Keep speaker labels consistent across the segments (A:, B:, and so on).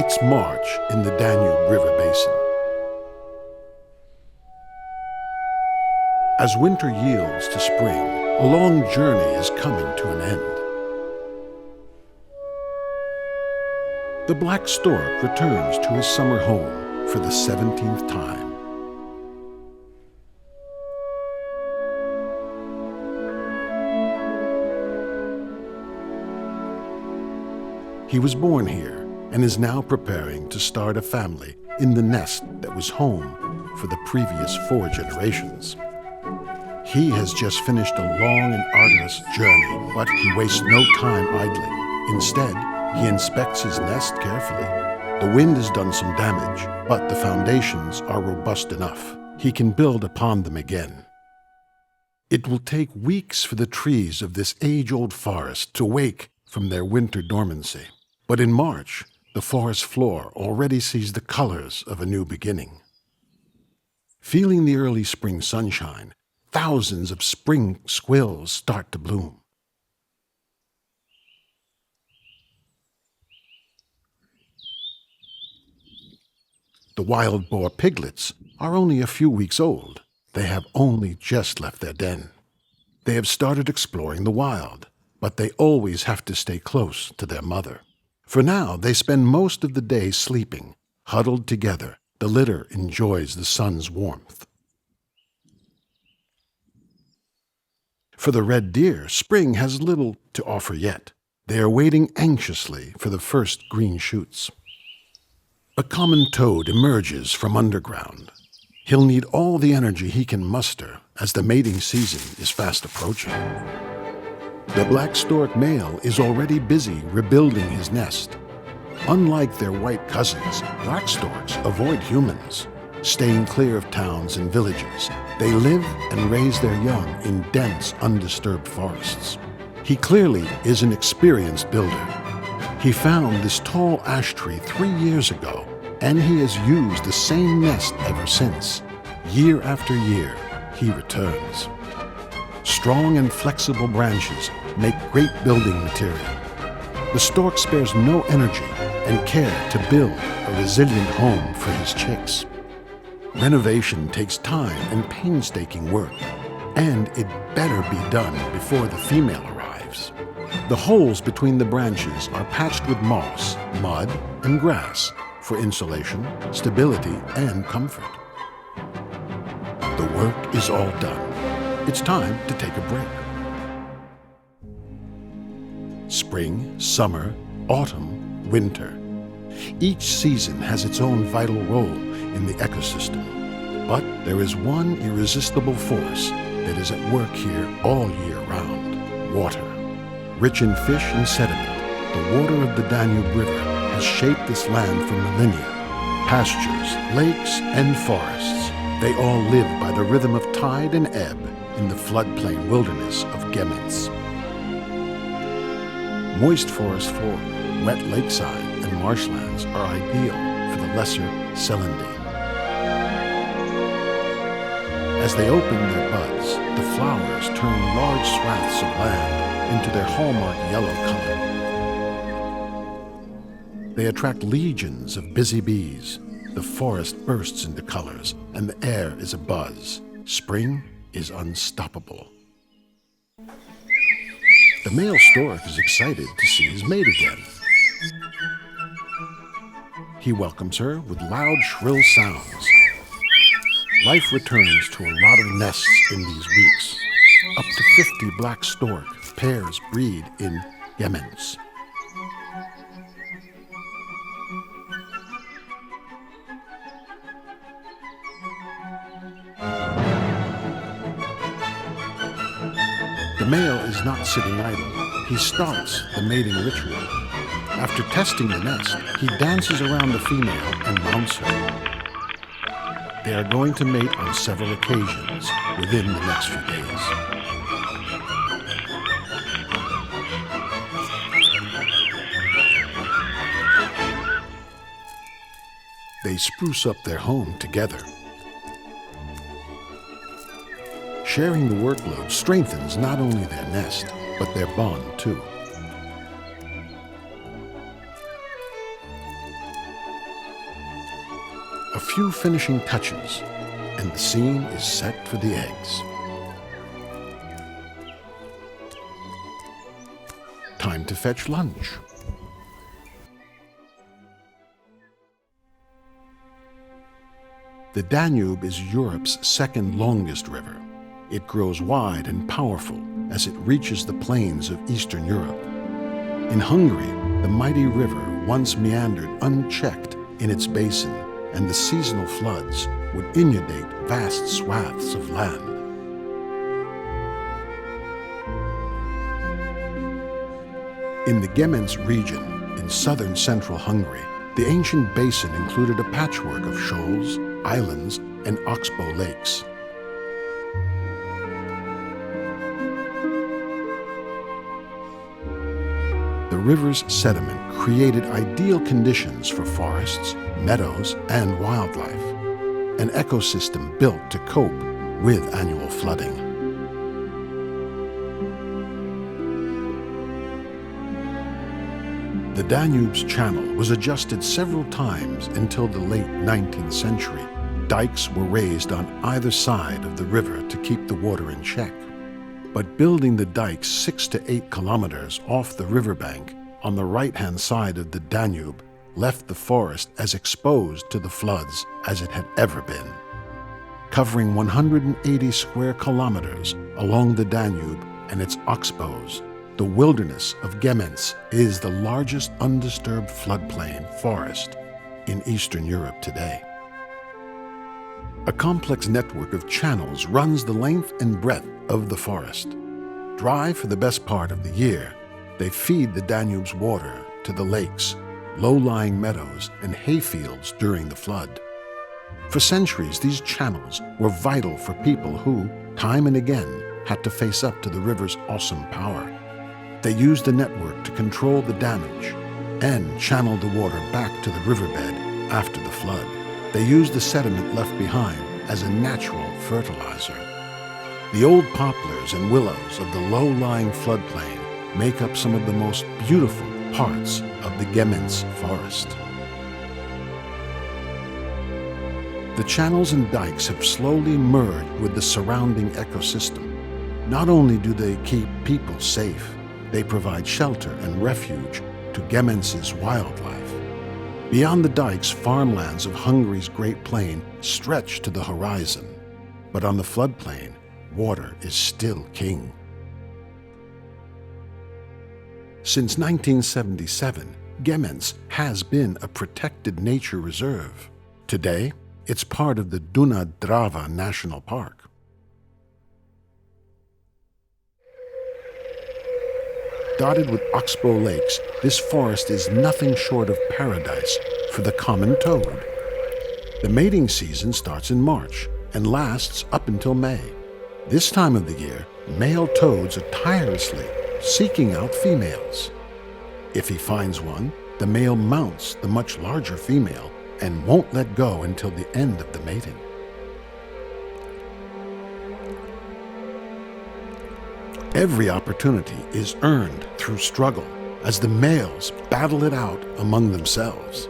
A: It's March in the Danube River basin. As winter yields to spring, a long journey is coming to an end. The black stork returns to his summer home for the 17th time. He was born here and is now preparing to start a family in the nest that was home for the previous 4 generations. He has just finished a long and arduous journey, but he wastes no time idling. Instead, he inspects his nest carefully. The wind has done some damage, but the foundations are robust enough. He can build upon them again. It will take weeks for the trees of this age-old forest to wake from their winter dormancy. But in March, the forest floor already sees the colors of a new beginning. Feeling the early spring sunshine, thousands of spring squills start to bloom. The wild boar piglets are only a few weeks old. They have only just left their den. They have started exploring the wild, but they always have to stay close to their mother. For now, they spend most of the day sleeping, huddled together. The litter enjoys the sun's warmth. For the red deer, spring has little to offer yet. They are waiting anxiously for the first green shoots. A common toad emerges from underground. He'll need all the energy he can muster as the mating season is fast approaching. The black stork male is already busy rebuilding his nest. Unlike their white cousins, black storks avoid humans. Staying clear of towns and villages, they live and raise their young in dense, undisturbed forests. He clearly is an experienced builder. He found this tall ash tree 3 years ago, and he has used the same nest ever since. Year after year, he returns. Strong and flexible branches make great building material. The stork spares no energy and care to build a resilient home for his chicks. Renovation takes time and painstaking work, and it better be done before the female arrives. The holes between the branches are patched with moss, mud, and grass for insulation, stability, and comfort. The work is all done. It's time to take a break. Spring, summer, autumn, winter. Each season has its own vital role in the ecosystem. But there is one irresistible force that is at work here all year round: water. Rich in fish and sediment, the water of the Danube River has shaped this land for millennia. Pastures, lakes, and forests, they all live by the rhythm of tide and ebb in the floodplain wilderness of Gemenc. Moist forest floor, wet lakeside, and marshlands are ideal for the lesser celandine. As they open their buds, the flowers turn large swaths of land into their hallmark yellow color. They attract legions of busy bees. The forest bursts into colors, and the air is abuzz. Spring is unstoppable. The male stork is excited to see his mate again. He welcomes her with loud, shrill sounds. Life returns to a lot of nests in these weeks. Up to 50 black stork pairs breed in Gemenc. The male is not sitting idle. He starts the mating ritual. After testing the nest, he dances around the female and mounts her. They are going to mate on several occasions within the next few days. They spruce up their home together. Sharing the workload strengthens not only their nest, but their bond too. few finishing touches, and the scene is set for the eggs. Time to fetch lunch. The Danube is Europe's second longest river. It grows wide and powerful as it reaches the plains of Eastern Europe. In Hungary, the mighty river once meandered unchecked in its basin, and the seasonal floods would inundate vast swaths of land. In the Gemenc region, in southern central Hungary, the ancient basin included a patchwork of shoals, islands, and Oxbow lakes. The river's sediment created ideal conditions for forests, meadows, and wildlife, an ecosystem built to cope with annual flooding. The Danube's channel was adjusted several times until the late 19th century. Dikes were raised on either side of the river to keep the water in check. But building the dikes 6 to 8 kilometers off the riverbank on the right-hand side of the Danube left the forest as exposed to the floods as it had ever been. Covering 180 square kilometers along the Danube and its oxbows, the wilderness of Gemenc is the largest undisturbed floodplain forest in Eastern Europe today. A complex network of channels runs the length and breadth of the forest. Dry for the best part of the year, they feed the Danube's water to the lakes, low-lying meadows, and hayfields during the flood. For centuries, these channels were vital for people who, time and again, had to face up to the river's awesome power. They used the network to control the damage and channel the water back to the riverbed after the flood. They used the sediment left behind as a natural fertilizer. The old poplars and willows of the low-lying floodplain make up some of the most beautiful parts of the Gemenc forest. The channels and dikes have slowly merged with the surrounding ecosystem. Not only do they keep people safe, they provide shelter and refuge to Gemenc's wildlife. Beyond the dikes, farmlands of Hungary's Great Plain stretch to the horizon. But on the floodplain, water is still king. Since 1977, Gemenc has been a protected nature reserve. Today, it's part of the Drava National Park. Dotted with Oxbow lakes, this forest is nothing short of paradise for the common toad. The mating season starts in March and lasts up until May. This time of the year, male toads are tirelessly seeking out females. If he finds one, the male mounts the much larger female and won't let go until the end of the mating. Every opportunity is earned through struggle as the males battle it out among themselves.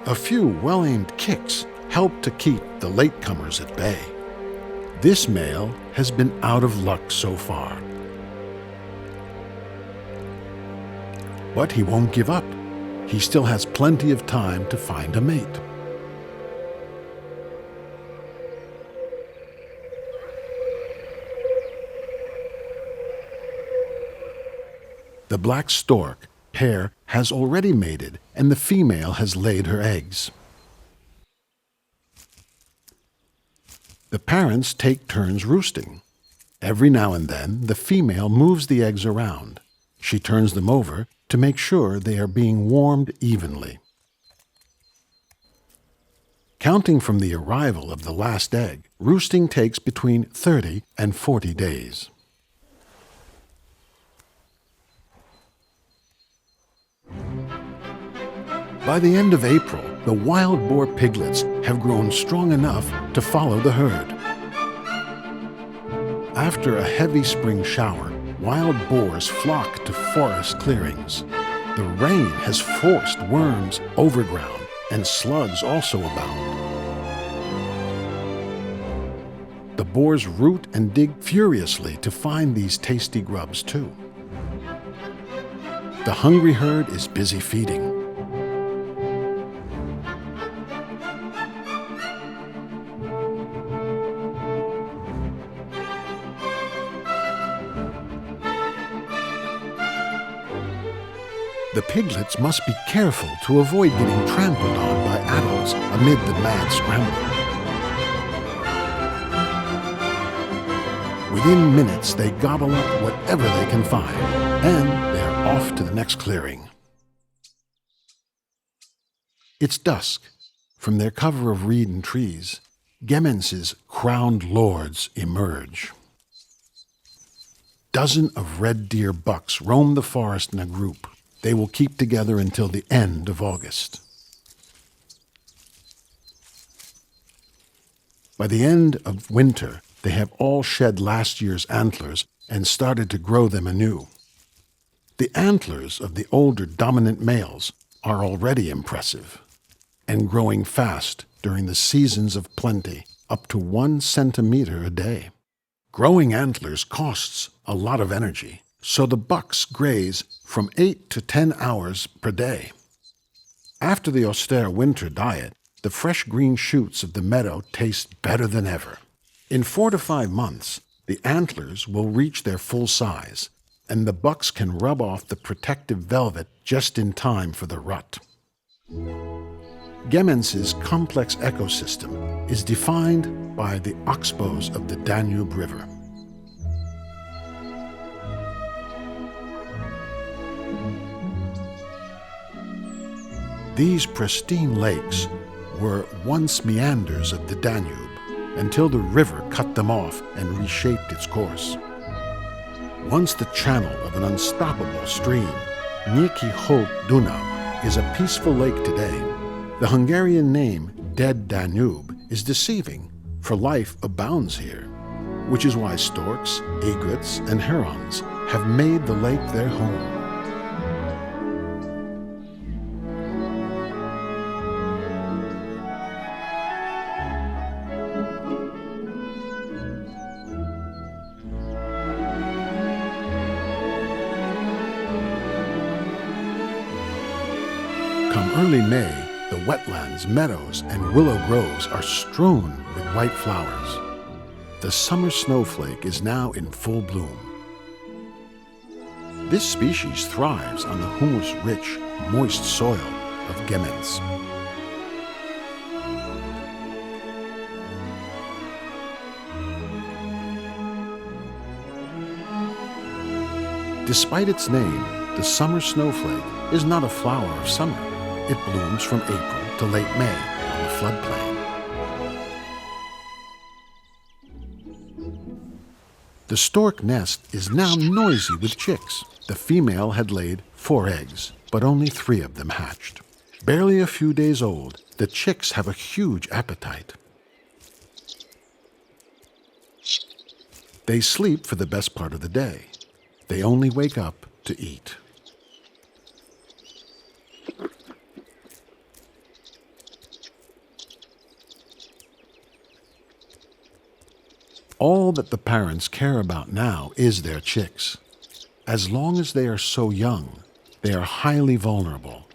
A: A few well-aimed kicks help to keep the latecomers at bay. This male has been out of luck so far. But he won't give up. He still has plenty of time to find a mate. The black stork pair has already mated, and the female has laid her eggs. The parents take turns roosting. Every now and then, the female moves the eggs around. She turns them over to make sure they are being warmed evenly. Counting from the arrival of the last egg, roosting takes between 30 and 40 days. By the end of April, the wild boar piglets have grown strong enough to follow the herd. After a heavy spring shower, wild boars flock to forest clearings. The rain has forced worms overground, and slugs also abound. The boars root and dig furiously to find these tasty grubs too. The hungry herd is busy feeding. The piglets must be careful to avoid getting trampled on by adults amid the mad scramble. Within minutes, they gobble up whatever they can find, and they're off to the next clearing. It's dusk. From their cover of reed and trees, Gemenc's crowned lords emerge. Dozens of red deer bucks roam the forest in a group. They will keep together until the end of August. By the end of winter, they have all shed last year's antlers and started to grow them anew. The antlers of the older dominant males are already impressive and growing fast during the seasons of plenty, up to 1 centimeter a day. Growing antlers costs a lot of energy, so the bucks graze from 8 to 10 hours per day. After the austere winter diet, the fresh green shoots of the meadow taste better than ever. In 4 to 5 months, the antlers will reach their full size, and the bucks can rub off the protective velvet just in time for the rut. Gemenc's complex ecosystem is defined by the Oxbows of the Danube River. These pristine lakes were once meanders of the Danube until the river cut them off and reshaped its course. Once the channel of an unstoppable stream, Danube is a peaceful lake today. The Hungarian name Dead Danube is deceiving, for life abounds here, which is why storks, egrets, and herons have made the lake their home. Come early May, the wetlands, meadows, and willow groves are strewn with white flowers. The summer snowflake is now in full bloom. This species thrives on the humus-rich, moist soil of Gemenc. Despite its name, the summer snowflake is not a flower of summer. It blooms from April to late May on the floodplain. The stork nest is now noisy with chicks. The female had laid 4 eggs, but only 3 of them hatched. Barely a few days old, the chicks have a huge appetite. They sleep for the best part of the day. They only wake up to eat. All that the parents care about now is their chicks. As long as they are so young, they are highly vulnerable.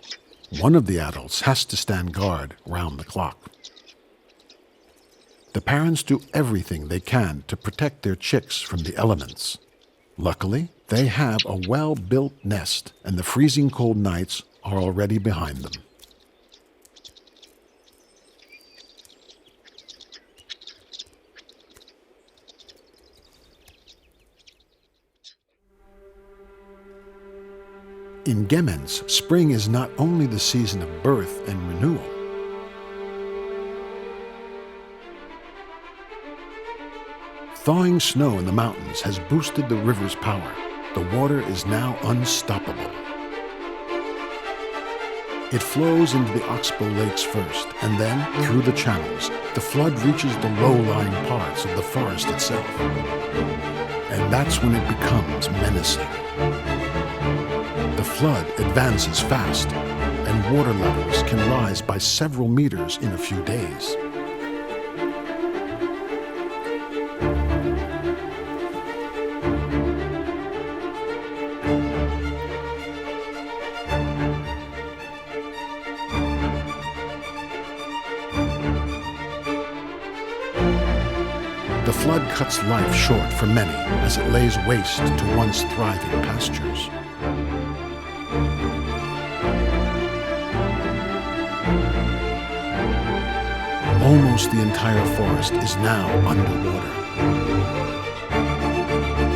A: One of the adults has to stand guard round the clock. The parents do everything they can to protect their chicks from the elements. Luckily, they have a well-built nest, and the freezing cold nights are already behind them. In Gemenc, spring is not only the season of birth and renewal. Thawing snow in the mountains has boosted the river's power. The water is now unstoppable. It flows into the Oxbow lakes first, and then, through the channels, the flood reaches the low-lying parts of the forest itself. And that's when it becomes menacing. The flood advances fast, and water levels can rise by several meters in a few days. The flood cuts life short for many as it lays waste to once thriving pastures. Almost the entire forest is now underwater.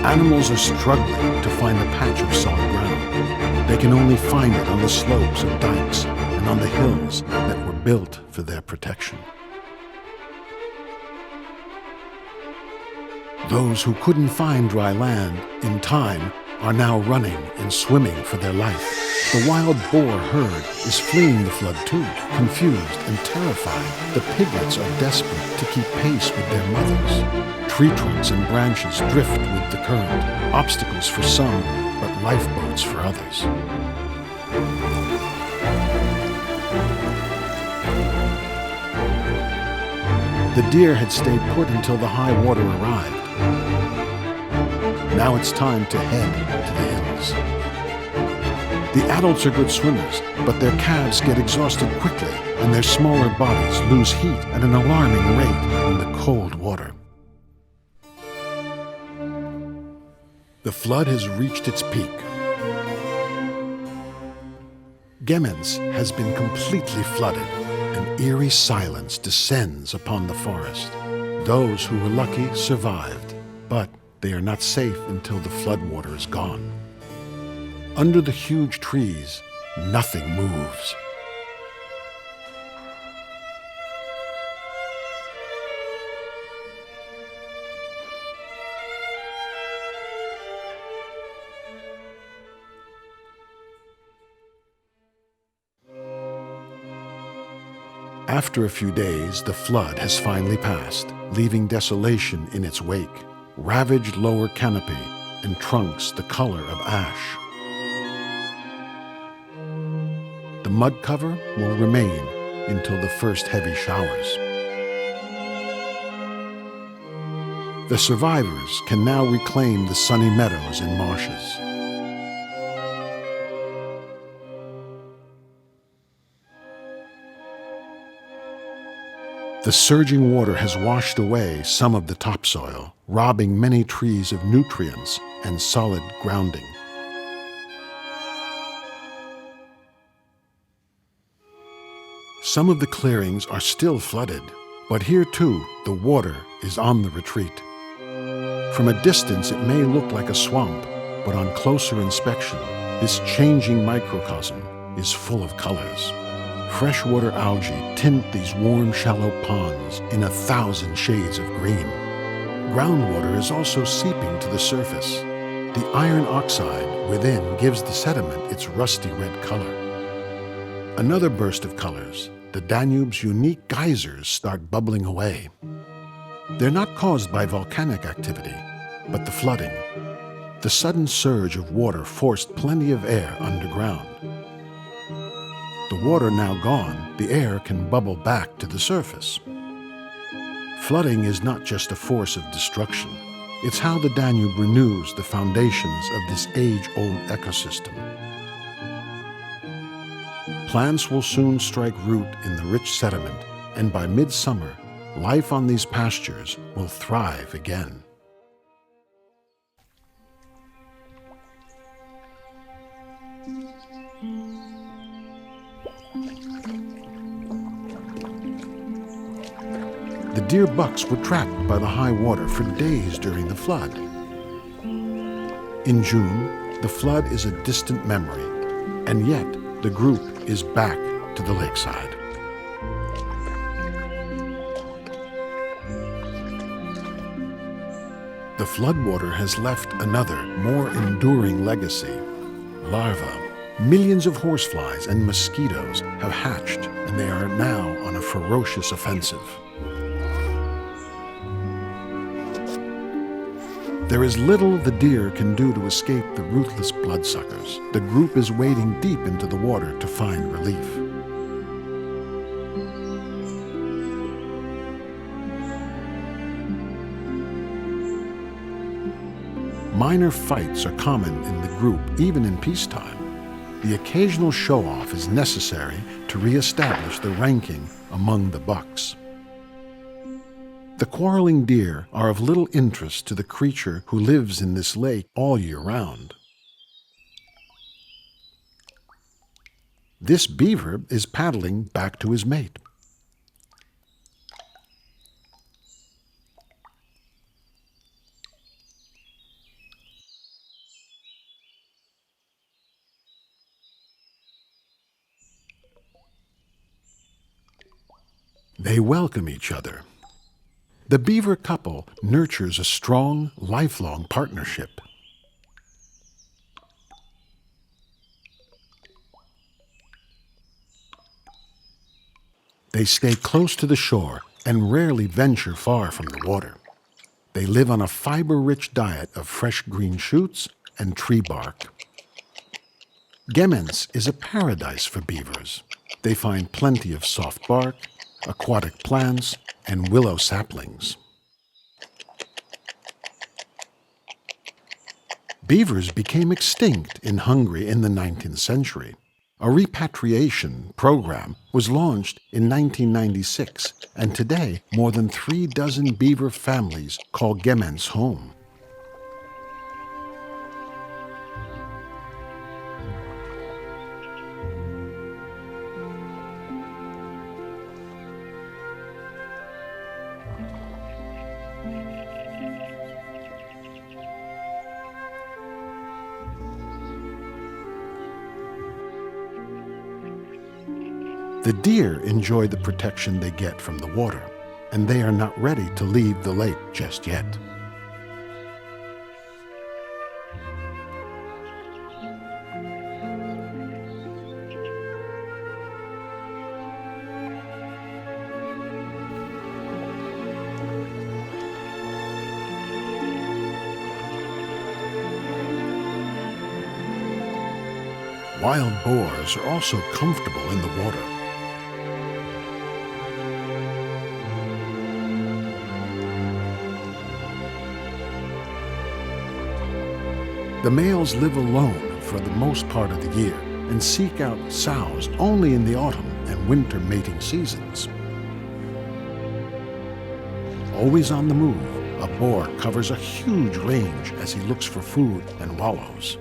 A: Animals are struggling to find a patch of solid ground. They can only find it on the slopes of dikes and on the hills that were built for their protection. Those who couldn't find dry land in time are now running and swimming for their life. The wild boar herd is fleeing the flood too. Confused and terrified, the piglets are desperate to keep pace with their mothers. Tree trunks and branches drift with the current, obstacles for some, but lifeboats for others. The deer had stayed put until the high water arrived. Now it's time to head to the hills. The adults are good swimmers, but their calves get exhausted quickly, and their smaller bodies lose heat at an alarming rate in the cold water. The flood has reached its peak. Gemenc has been completely flooded. An eerie silence descends upon the forest. Those who were lucky survived, but they are not safe until the floodwater is gone. Under the huge trees, nothing moves. After a few days, the flood has finally passed, leaving desolation in its wake, ravaged lower canopy, and trunks the color of ash. The mud cover will remain until the first heavy showers. The survivors can now reclaim the sunny meadows and marshes. The surging water has washed away some of the topsoil, robbing many trees of nutrients and solid grounding. Some of the clearings are still flooded, but here too the water is on the retreat. From a distance it may look like a swamp, but on closer inspection, this changing microcosm is full of colors. Freshwater algae tint these warm, shallow ponds in 1,000 shades of green. Groundwater is also seeping to the surface. The iron oxide within gives the sediment its rusty red color. Another burst of colors, the Danube's unique geysers start bubbling away. They're not caused by volcanic activity, but the flooding. The sudden surge of water forced plenty of air underground. The water now gone, the air can bubble back to the surface. Flooding is not just a force of destruction. It's how the Danube renews the foundations of this age-old ecosystem. Plants will soon strike root in the rich sediment, and by midsummer, life on these pastures will thrive again. The deer bucks were trapped by the high water for days during the flood. In June, the flood is a distant memory, and yet the group is back to the lakeside. The floodwater has left another, more enduring legacy: larvae. Millions of horseflies and mosquitoes have hatched, and they are now on a ferocious offensive. There is little the deer can do to escape the ruthless bloodsuckers. The group is wading deep into the water to find relief. Minor fights are common in the group, even in peacetime. The occasional show-off is necessary to re-establish the ranking among the bucks. The quarreling deer are of little interest to the creature who lives in this lake all year round. This beaver is paddling back to his mate. They welcome each other. The beaver couple nurtures a strong, lifelong partnership. They stay close to the shore and rarely venture far from the water. They live on a fiber-rich diet of fresh green shoots and tree bark. Gemenc is a paradise for beavers. They find plenty of soft bark, aquatic plants, and willow saplings. Beavers became extinct in Hungary in the 19th century. A repatriation program was launched in 1996, and today more than 36 beaver families call Gemenc home. The deer enjoy the protection they get from the water, and they are not ready to leave the lake just yet. Wild boars are also comfortable in the water. The males live alone for the most part of the year and seek out sows only in the autumn and winter mating seasons. Always on the move, a boar covers a huge range as he looks for food and wallows.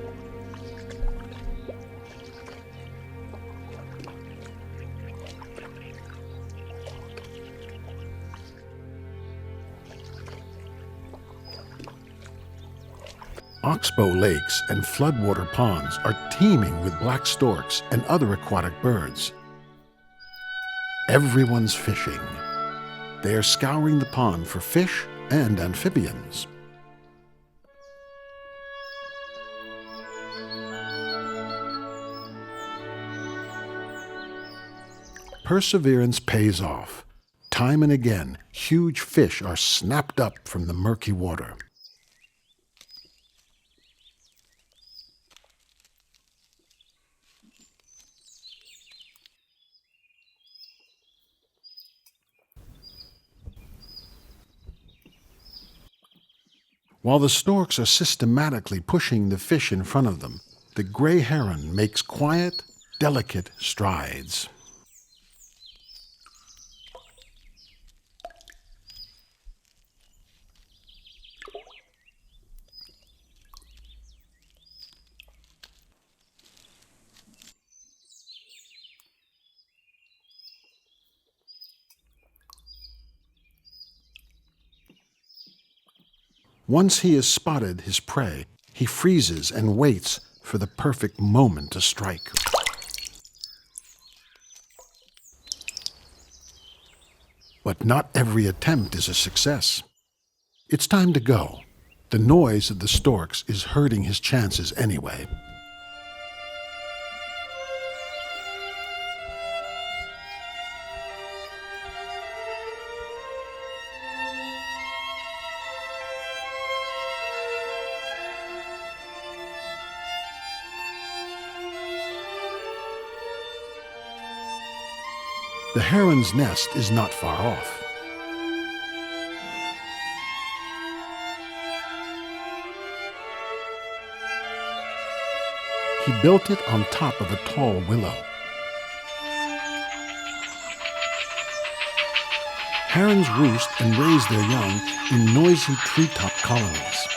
A: Oxbow lakes and floodwater ponds are teeming with black storks and other aquatic birds. Everyone's fishing. They are scouring the pond for fish and amphibians. Perseverance pays off. Time and again, huge fish are snapped up from the murky water. While the storks are systematically pushing the fish in front of them, the gray heron makes quiet, delicate strides. Once he has spotted his prey, he freezes and waits for the perfect moment to strike. But not every attempt is a success. It's time to go. The noise of the storks is hurting his chances anyway. The heron's nest is not far off. He built it on top of a tall willow. Herons roost and raise their young in noisy treetop colonies.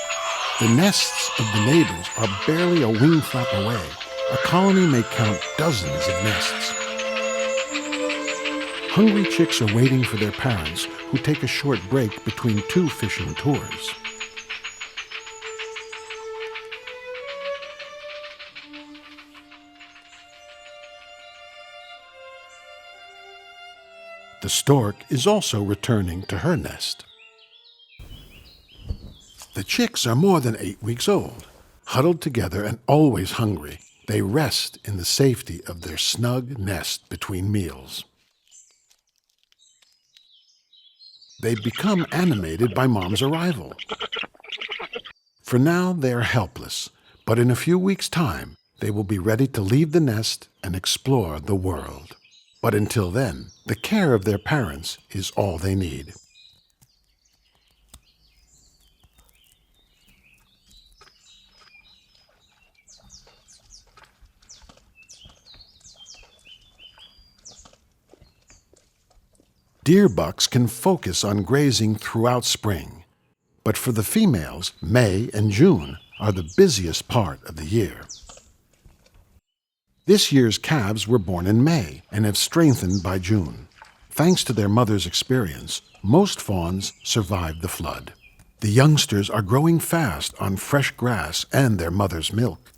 A: The nests of the neighbors are barely a wing flap away. A colony may count dozens of nests. Hungry chicks are waiting for their parents, who take a short break between two fishing tours. The stork is also returning to her nest. The chicks are more than 8 weeks old. Huddled together and always hungry, they rest in the safety of their snug nest between meals. They become animated by Mom's arrival. For now, they are helpless, but in a few weeks' time, they will be ready to leave the nest and explore the world. But until then, the care of their parents is all they need. Deer bucks can focus on grazing throughout spring, but for the females, May and June are the busiest part of the year. This year's calves were born in May and have strengthened by June. Thanks to their mother's experience, most fawns survived the flood. The youngsters are growing fast on fresh grass and their mother's milk.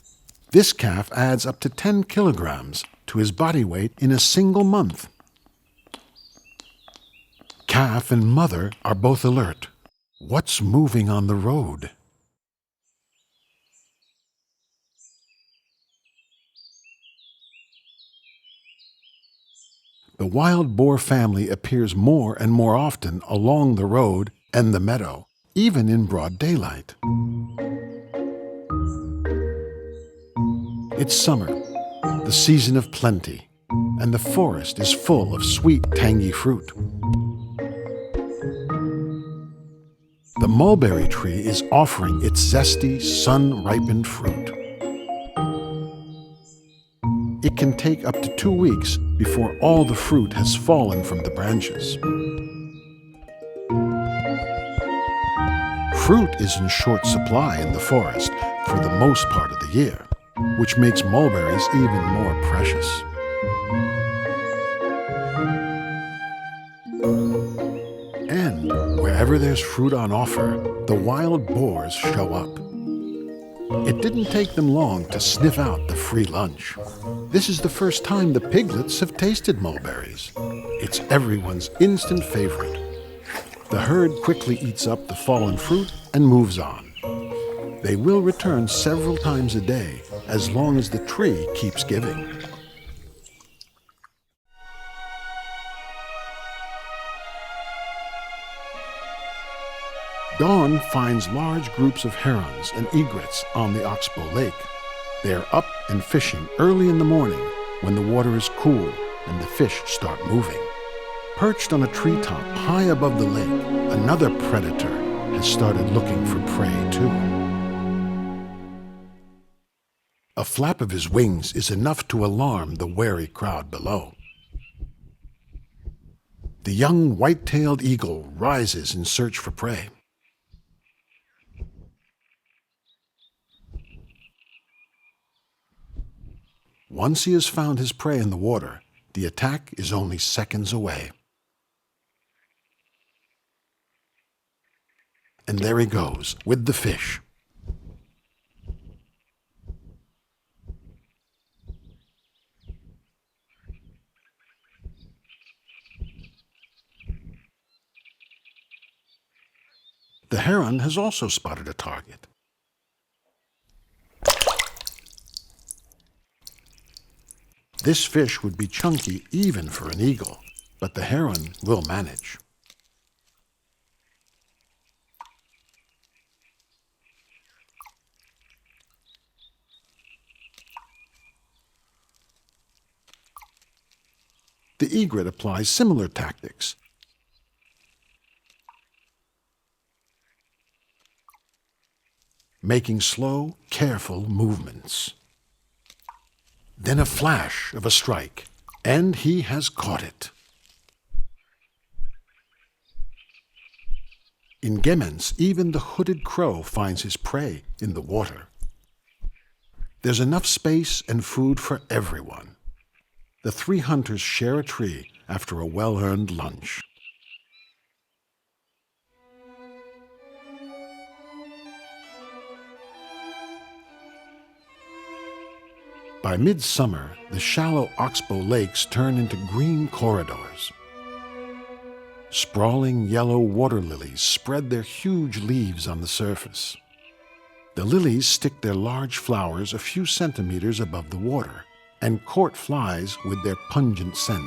A: This calf adds up to 10 kilograms to his body weight in a single month. Calf and mother are both alert. What's moving on the road? The wild boar family appears more and more often along the road and the meadow, even in broad daylight. It's summer, the season of plenty, and the forest is full of sweet, tangy fruit. The mulberry tree is offering its zesty, sun-ripened fruit. It can take up to 2 weeks before all the fruit has fallen from the branches. Fruit is in short supply in the forest for the most part of the year, which makes mulberries even more precious. And wherever there's fruit on offer, the wild boars show up. It didn't take them long to sniff out the free lunch. This is the first time the piglets have tasted mulberries. It's everyone's instant favorite. The herd quickly eats up the fallen fruit and moves on. They will return several times a day as long as the tree keeps giving. Dawn finds large groups of herons and egrets on the Oxbow Lake. They are up and fishing early in the morning when the water is cool and the fish start moving. Perched on a treetop high above the lake, another predator has started looking for prey too. A flap of his wings is enough to alarm the wary crowd below. The young white-tailed eagle rises in search for prey. Once he has found his prey in the water, the attack is only seconds away. And there he goes, with the fish. The heron has also spotted a target. This fish would be chunky even for an eagle, but the heron will manage. The egret applies similar tactics. Making slow, careful movements. Then a flash of a strike, and he has caught it. In Gemenc, even the hooded crow finds his prey in the water. There's enough space and food for everyone. The three hunters share a tree after a well-earned lunch. By midsummer, the shallow Oxbow lakes turn into green corridors. Sprawling yellow water lilies spread their huge leaves on the surface. The lilies stick their large flowers a few centimeters above the water and court flies with their pungent scent.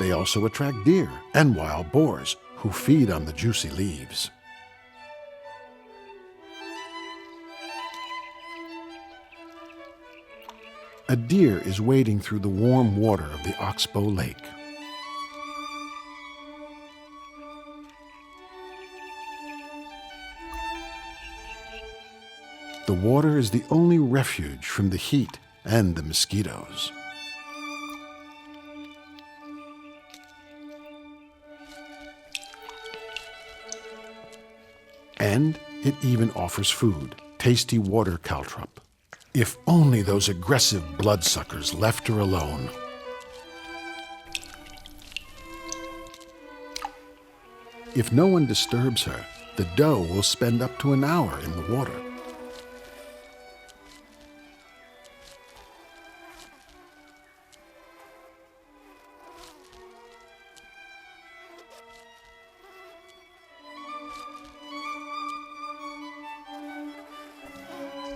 A: They also attract deer and wild boars who feed on the juicy leaves. A deer is wading through the warm water of the Oxbow Lake. The water is the only refuge from the heat and the mosquitoes. And it even offers food, tasty water caltrop. If only those aggressive bloodsuckers left her alone. If no one disturbs her, the doe will spend up to an hour in the water.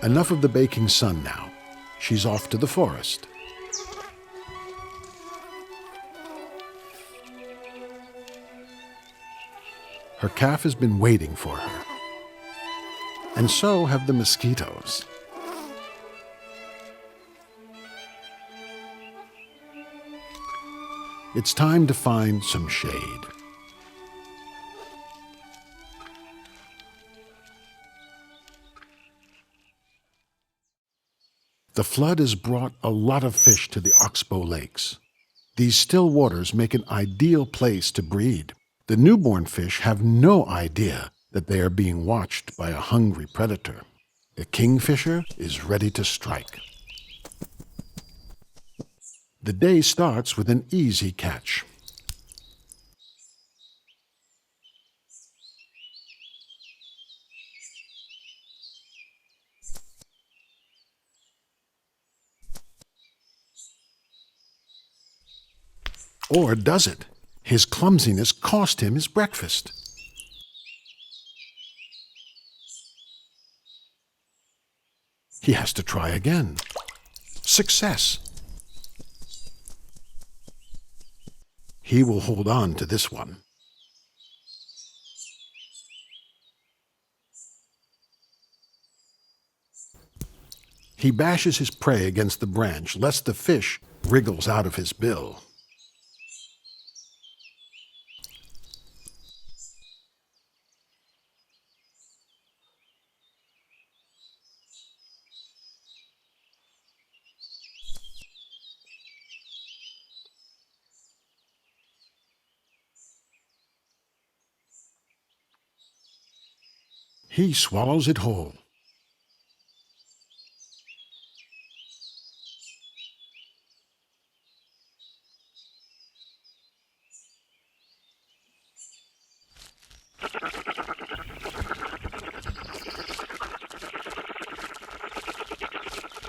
A: Enough of the baking sun now. She's off to the forest. Her calf has been waiting for her. And so have the mosquitoes. It's time to find some shade. The flood has brought a lot of fish to the Oxbow Lakes. These still waters make an ideal place to breed. The newborn fish have no idea that they are being watched by a hungry predator. The kingfisher is ready to strike. The day starts with an easy catch. Or does it? His clumsiness cost him his breakfast. He has to try again. Success! He will hold on to this one. He bashes his prey against the branch, lest the fish wriggles out of his bill. He swallows it whole.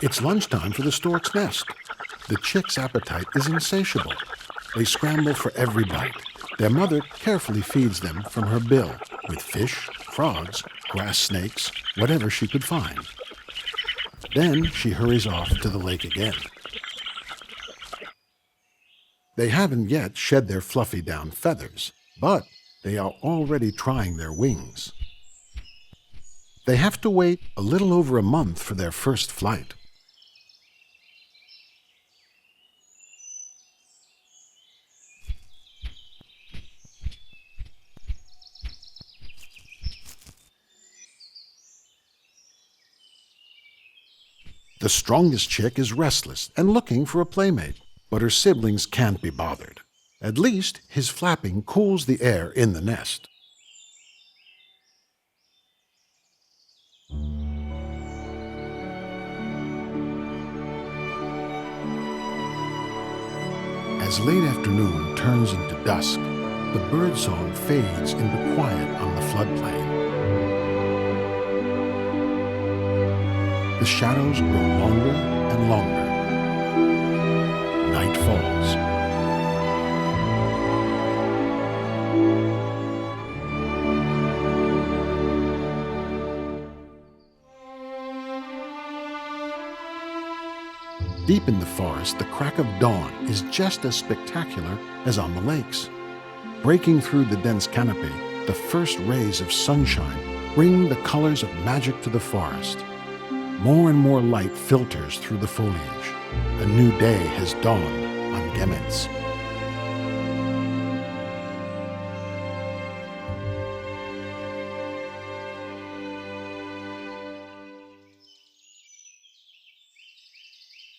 A: It's lunchtime for the stork's nest. The chick's appetite is insatiable. They scramble for every bite. Their mother carefully feeds them from her bill with fish, frogs, grass snakes, whatever she could find. Then she hurries off to the lake again. They haven't yet shed their fluffy down feathers, but they are already trying their wings. They have to wait a little over a month for their first flight. The strongest chick is restless and looking for a playmate, but her siblings can't be bothered. At least his flapping cools the air in the nest. As late afternoon turns into dusk, the birdsong fades into quiet on the floodplain. The shadows grow longer and longer. Night falls. Deep in the forest, the crack of dawn is just as spectacular as on the lakes. Breaking through the dense canopy, the first rays of sunshine bring the colors of magic to the forest. More and more light filters through the foliage. A new day has dawned on Gemenc.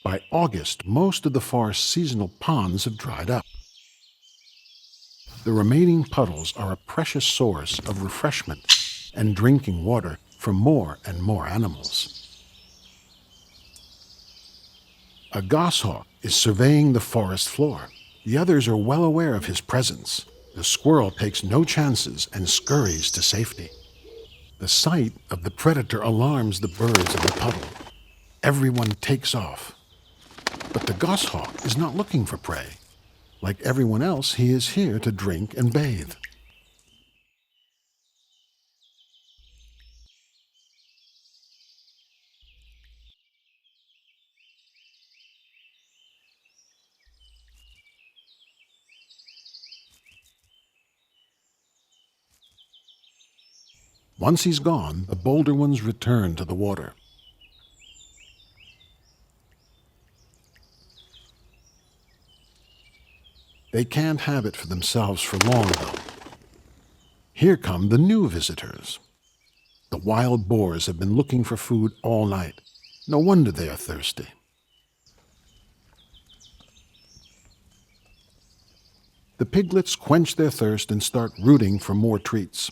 A: By August, most of the forest's seasonal ponds have dried up. The remaining puddles are a precious source of refreshment and drinking water for more and more animals. A goshawk is surveying the forest floor. The others are well aware of his presence. The squirrel takes no chances and scurries to safety. The sight of the predator alarms the birds in the puddle. Everyone takes off. But the goshawk is not looking for prey. Like everyone else, he is here to drink and bathe. Once he's gone, the bolder ones return to the water. They can't have it for themselves for long, though. Here come the new visitors. The wild boars have been looking for food all night. No wonder they are thirsty. The piglets quench their thirst and start rooting for more treats.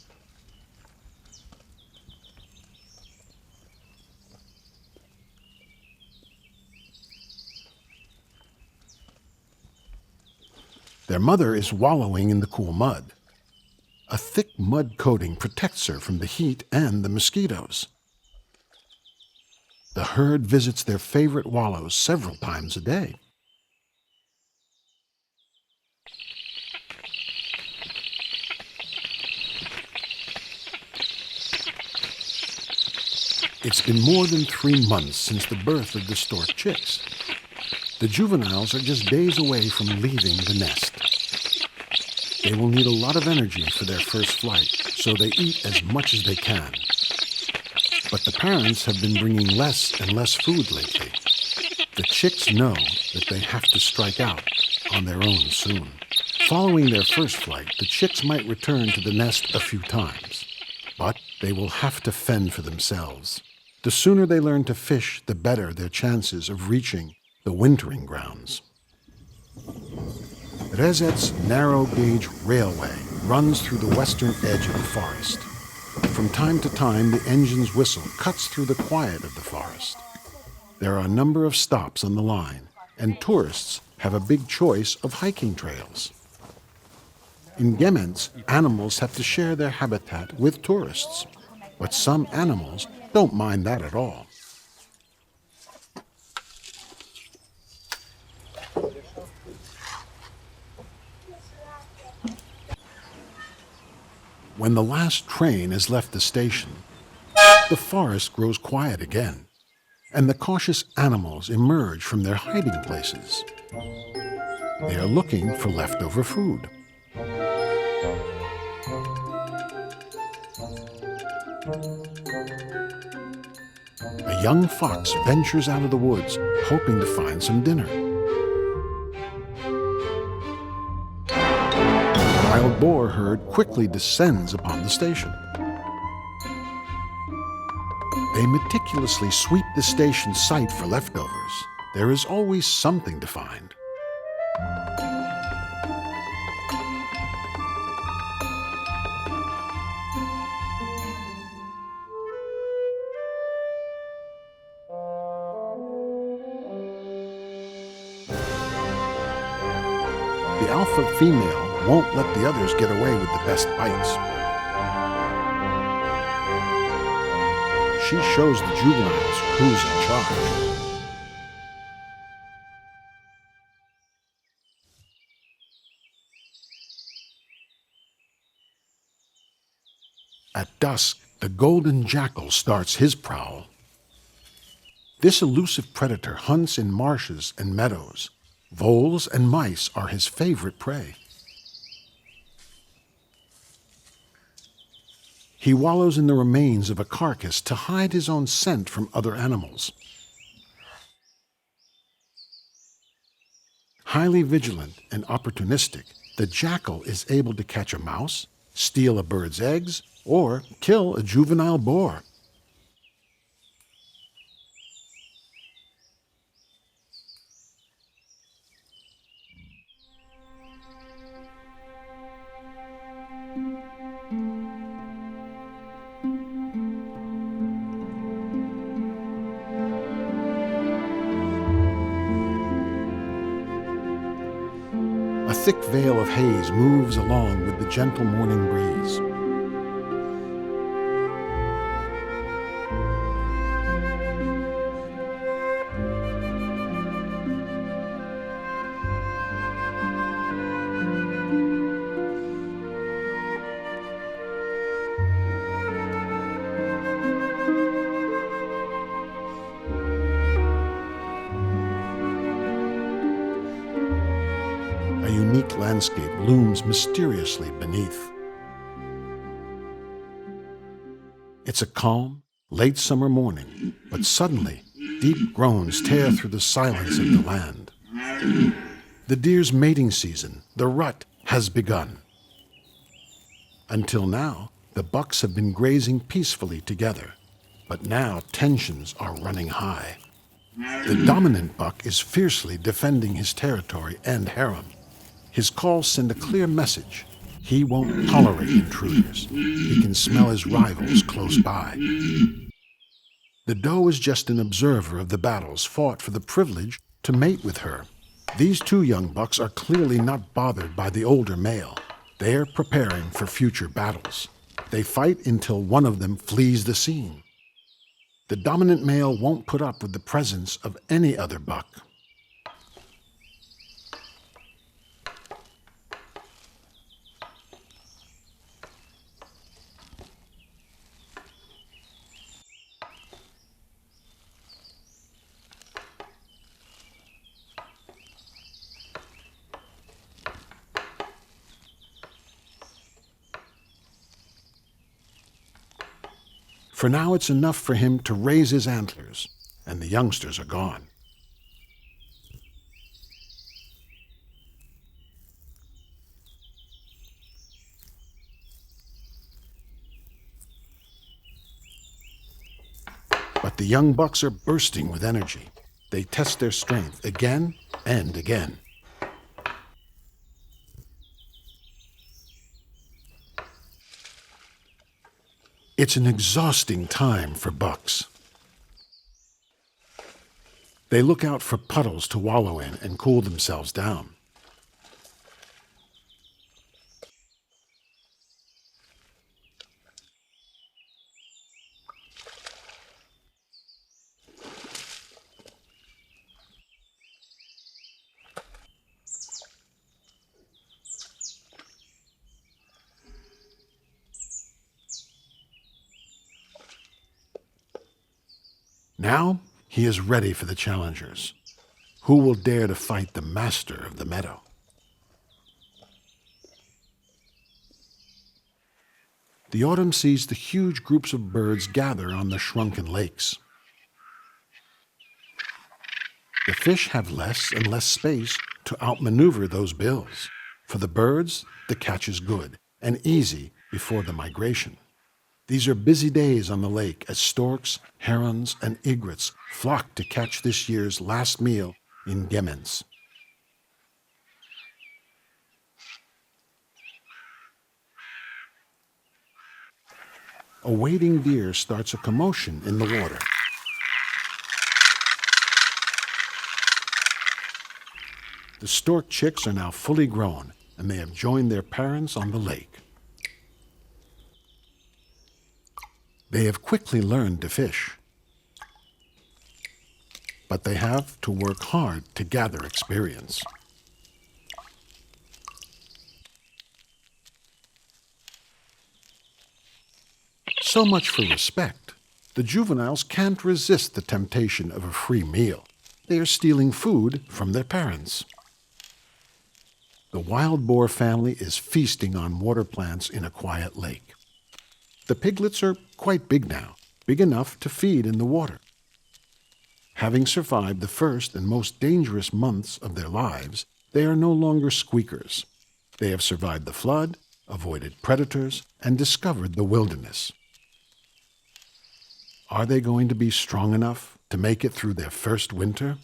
A: Their mother is wallowing in the cool mud. A thick mud coating protects her from the heat and the mosquitoes. The herd visits their favorite wallows several times a day. It's been more than 3 months since the birth of the stork chicks. The juveniles are just days away from leaving the nest. They will need a lot of energy for their first flight, so they eat as much as they can. But the parents have been bringing less and less food lately. The chicks know that they have to strike out on their own soon. Following their first flight, the chicks might return to the nest a few times, but they will have to fend for themselves. The sooner they learn to fish, the better their chances of reaching the wintering grounds. Rezet's narrow-gauge railway runs through the western edge of the forest. From time to time, the engine's whistle cuts through the quiet of the forest. There are a number of stops on the line, and tourists have a big choice of hiking trails. In Gemenc, animals have to share their habitat with tourists, but some animals don't mind that at all. When the last train has left the station, the forest grows quiet again, and the cautious animals emerge from their hiding places. They are looking for leftover food. young fox ventures out of the woods, hoping to find some dinner. The wild boar herd quickly descends upon the station. They meticulously sweep the station site for leftovers. There is always something to find. The alpha female won't let the others get away with the best bites. She shows the juveniles who's in charge. At dusk, the golden jackal starts his prowl. This elusive predator hunts in marshes and meadows. Voles and mice are his favorite prey. He wallows in the remains of a carcass to hide his own scent from other animals. Highly vigilant and opportunistic, the jackal is able to catch a mouse, steal a bird's eggs, or kill a juvenile boar. A thick veil of haze moves along with the gentle morning breeze. A unique landscape looms mysteriously beneath. It's a calm, late summer morning, but suddenly, deep groans tear through the silence of the land. The deer's mating season, the rut, has begun. Until now, the bucks have been grazing peacefully together, but now tensions are running high. The dominant buck is fiercely defending his territory and harem. His calls send a clear message. He won't tolerate intruders. He can smell his rivals close by. The doe is just an observer of the battles fought for the privilege to mate with her. These two young bucks are clearly not bothered by the older male. They're preparing for future battles. They fight until one of them flees the scene. The dominant male won't put up with the presence of any other buck. For now, it's enough for him to raise his antlers, and the youngsters are gone. But the young bucks are bursting with energy. They test their strength again and again. It's an exhausting time for bucks. They look out for puddles to wallow in and cool themselves down. Now he is ready for the challengers. Who will dare to fight the master of the meadow? The autumn sees the huge groups of birds gather on the shrunken lakes. The fish have less and less space to outmaneuver those bills. For the birds, the catch is good and easy before the migration. These are busy days on the lake as storks, herons, and egrets flock to catch this year's last meal in Gemenc. A wading deer starts a commotion in the water. The stork chicks are now fully grown, and they have joined their parents on the lake. They have quickly learned to fish, but they have to work hard to gather experience. So much for respect. The juveniles can't resist the temptation of a free meal. They are stealing food from their parents. The wild boar family is feasting on water plants in a quiet lake. The piglets are quite big now, big enough to feed in the water. Having survived the first and most dangerous months of their lives, they are no longer squeakers. They have survived the flood, avoided predators, and discovered the wilderness. Are they going to be strong enough to make it through their first winter?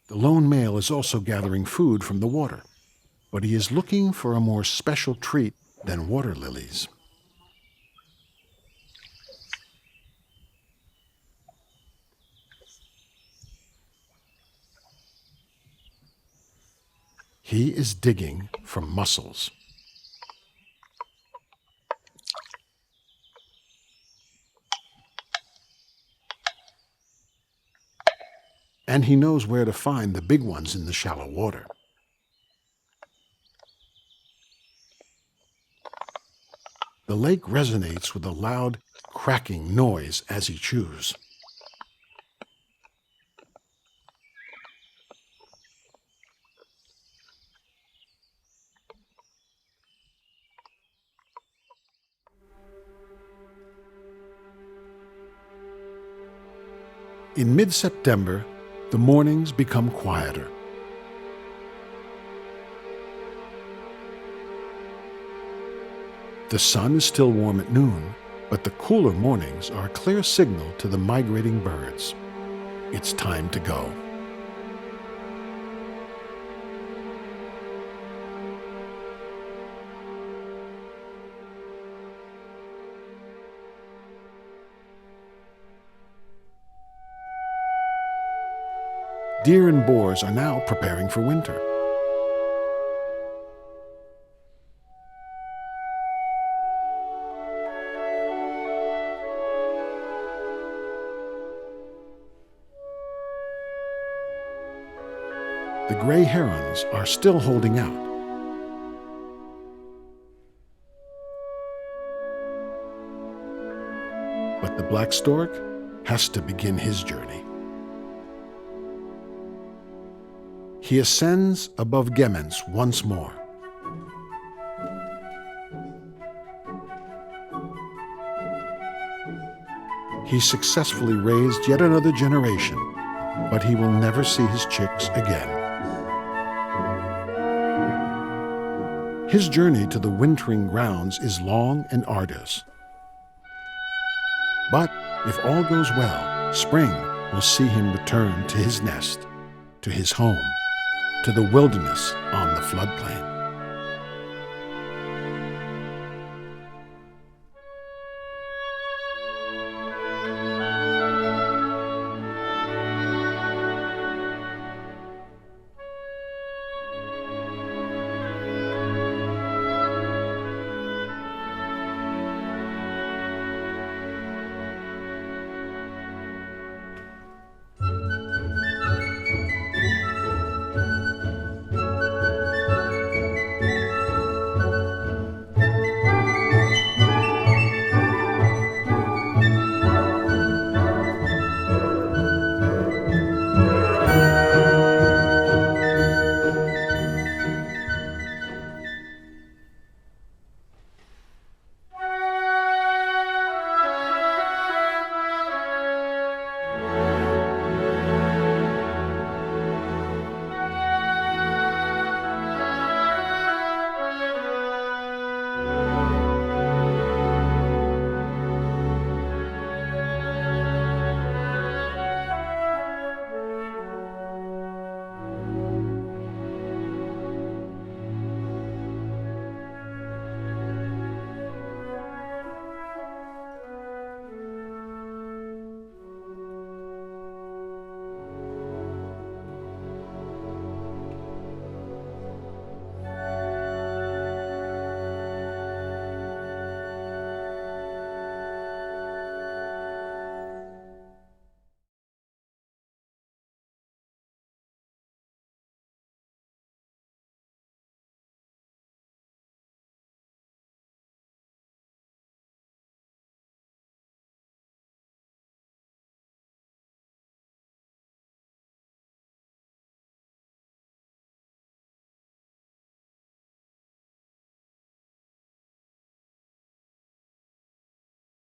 A: The lone male is also gathering food from the water, but he is looking for a more special treat than water lilies. He is digging for mussels. And he knows where to find the big ones in the shallow water. The lake resonates with a loud, cracking noise as he chews. In mid-September, the mornings become quieter. The sun is still warm at noon, but the cooler mornings are a clear signal to the migrating birds. It's time to go. Deer and boars are now preparing for winter. The gray herons are still holding out. But the black stork has to begin his journey. He ascends above Gemenc once more. He successfully raised yet another generation, but he will never see his chicks again. His journey to the wintering grounds is long and arduous. But if all goes well, spring will see him return to his nest, to his home, to the wilderness on the floodplain.